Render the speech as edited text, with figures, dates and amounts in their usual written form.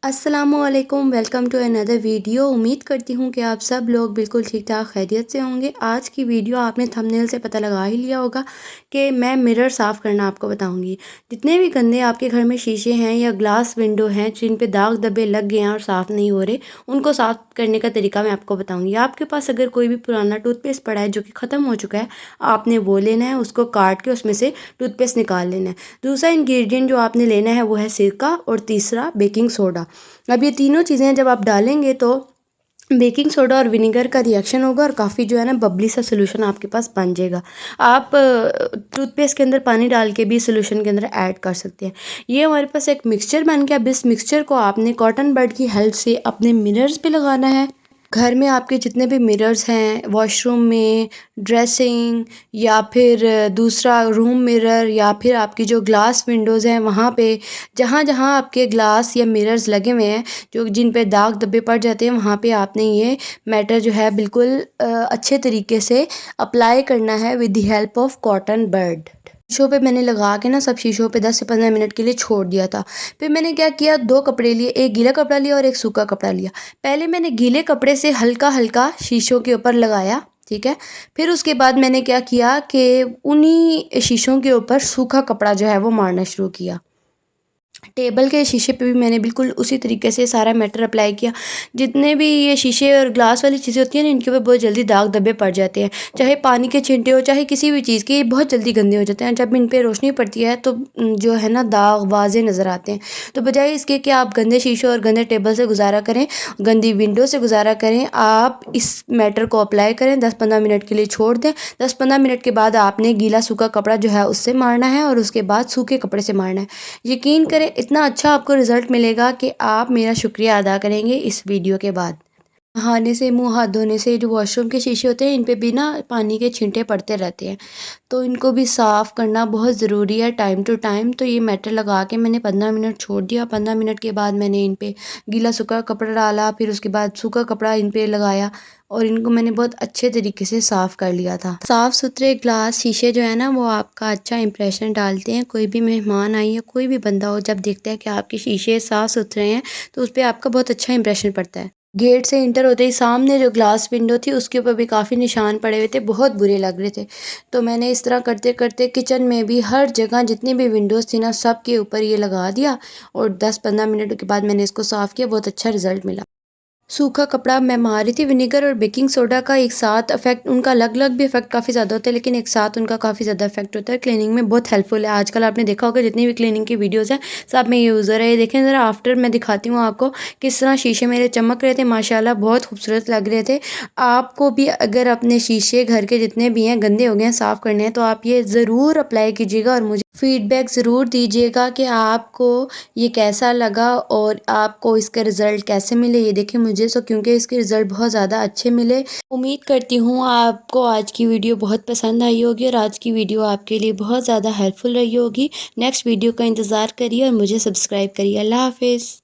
अस्सलामुअलैकुम, welcome to another video. उम्मीद करती हूँ कि आप सब लोग बिल्कुल ठीक ठाक खैरियत से होंगे। आज की वीडियो आपने थंबनेल से पता लगा ही लिया होगा कि मैं मिरर साफ़ करना आपको बताऊँगी। जितने भी गंदे आपके घर में शीशे हैं या ग्लास विंडो हैं जिन पे दाग धब्बे लग गए हैं और साफ़ नहीं हो रहे, उनको साफ़ करने का तरीका मैं आपको बताऊँगी। आपके पास अगर कोई भी पुराना टूथपेस्ट पड़ा है जो कि ख़त्म हो चुका है, आपने वो लेना है, उसको काट के उसमें से टूथपेस्ट निकाल लेना है। दूसरा इंग्रेडिएंट जो आपने लेना है वो है सिरका, और तीसरा बेकिंग सोडा। अब ये तीनों चीज़ें जब आप डालेंगे तो बेकिंग सोडा और विनेगर का रिएक्शन होगा और काफ़ी जो है ना बबली सा सोल्यूशन आपके पास बन जाएगा। आप टूथपेस्ट के अंदर पानी डाल के भी सोल्यूशन के अंदर ऐड कर सकते हैं। ये हमारे पास एक मिक्सचर बन गया। अब इस मिक्सचर को आपने कॉटन बड की हेल्प से अपने मिरर्स पे लगाना है। घर में आपके जितने भी मिरर्स हैं, वॉशरूम में, ड्रेसिंग, या फिर दूसरा रूम मिरर, या फिर आपकी जो ग्लास विंडोज़ हैं वहाँ पे, जहाँ जहाँ आपके ग्लास या मिरर्स लगे हुए हैं जो जिन पे दाग धब्बे पड़ जाते हैं, वहाँ पे आपने ये मैटर जो है बिल्कुल अच्छे तरीके से अप्लाई करना है with the help of cotton bud. शीशों पे मैंने लगा के ना सब शीशों पे 10 से 15 मिनट के लिए छोड़ दिया था। फिर मैंने क्या किया, 2 कपड़े लिए, एक गीला कपड़ा लिया और एक सूखा कपड़ा लिया। पहले मैंने गीले कपड़े से हल्का-हल्का शीशों के ऊपर लगाया, ठीक है? फिर उसके बाद मैंने क्या किया कि उन्हीं शीशों के ऊपर सूखा कपड़ा जो है वो मारना शुरू किया। टेबल के शीशे पे भी मैंने बिल्कुल उसी तरीके से सारा मैटर अप्लाई किया। जितने भी ये शीशे और ग्लास वाली चीज़ें होती हैं ना, इनके ऊपर बहुत जल्दी दाग धब्बे पड़ जाते हैं। चाहे पानी के छींटे हो, चाहे किसी भी चीज़ के, ये बहुत जल्दी गंदे हो जाते हैं। जब इन पे रोशनी पड़ती है तो जो है ना दाग वाज़े नज़र आते हैं। तो बजाय इसके कि आप गंदे शीशों और गंदे टेबल से गुज़ारा करें, गंदी विंडो से गुज़ारा करें, आप इस मैटर को अप्लाई करें, 10-15 मिनट के लिए छोड़ दें। 10-15 मिनट के बाद आपने गीला सूखा कपड़ा जो है उससे मारना है और उसके बाद सूखे कपड़े से मारना है। यकीन करें इतना अच्छा आपको रिज़ल्ट मिलेगा कि आप मेरा शुक्रिया अदा करेंगे इस वीडियो के बाद। नहाने से, मुँह हाथ धोने से जो वॉशरूम के शीशे होते हैं इन पे भी ना पानी के छींटे पड़ते रहते हैं, तो इनको भी साफ़ करना बहुत ज़रूरी है टाइम टू टाइम। तो ये मैटर लगा के मैंने 15 मिनट छोड़ दिया। 15 मिनट के बाद मैंने इन पे गीला सूखा कपड़ा डाला, फिर उसके बाद सूखा कपड़ा इन पे लगाया और इनको मैंने बहुत अच्छे तरीके से साफ़ कर लिया था। साफ़ सुथरे ग्लास शीशे जो है ना वो आपका अच्छा इंप्रेशन डालते हैं। कोई भी मेहमान आए या कोई भी बंदा हो, जब देखता है कि आपके शीशे साफ़ सुथरे हैं तो उस पे आपका बहुत अच्छा इंप्रेशन पड़ता है। गेट से इंटर होते ही सामने जो ग्लास विंडो थी उसके ऊपर भी काफ़ी निशान पड़े हुए थे, बहुत बुरे लग रहे थे। तो मैंने इस तरह करते करते किचन में भी हर जगह जितनी भी विंडोज़ थी ना सब के ऊपर ये लगा दिया और 10-15 मिनट के बाद मैंने इसको साफ़ किया। बहुत अच्छा रिज़ल्ट मिला। सूखा कपड़ा मैं मार रही थी। विनेगर और बेकिंग सोडा का एक साथ इफ़ेक्ट, उनका अलग-अलग भी इफ़ेक्ट काफ़ी ज़्यादा होता है, लेकिन एक साथ उनका काफ़ी ज़्यादा इफ़ेक्ट होता है। क्लीनिंग में बहुत हेल्पफुल है। आजकल आपने देखा होगा जितनी भी क्लीनिंग की वीडियोज़ हैं, सब में यूज़ हो रहा है। ये देखें ज़रा, आफ्टर मैं दिखाती हूँ आपको किस तरह शीशे मेरे चमक रहे थे, माशाल्लाह बहुत खूबसूरत लग रहे थे। आपको भी अगर अपने शीशे घर के जितने भी हैं गंदे हो गए हैं, साफ़ करने हैं, तो आप ये ज़रूर अप्लाई कीजिएगा और मुझे फीडबैक ज़रूर दीजिएगा कि आपको ये कैसा लगा और आपको इसके रिज़ल्ट कैसे मिले। ये देखें मुझे तो, क्योंकि इसके रिज़ल्ट बहुत ज़्यादा अच्छे मिले। उम्मीद करती हूँ आपको आज की वीडियो बहुत पसंद आई होगी और आज की वीडियो आपके लिए बहुत ज़्यादा हेल्पफुल रही होगी। नेक्स्ट वीडियो का इंतज़ार करिए और मुझे सब्सक्राइब करिए। अल्लाह हाफ़िज़।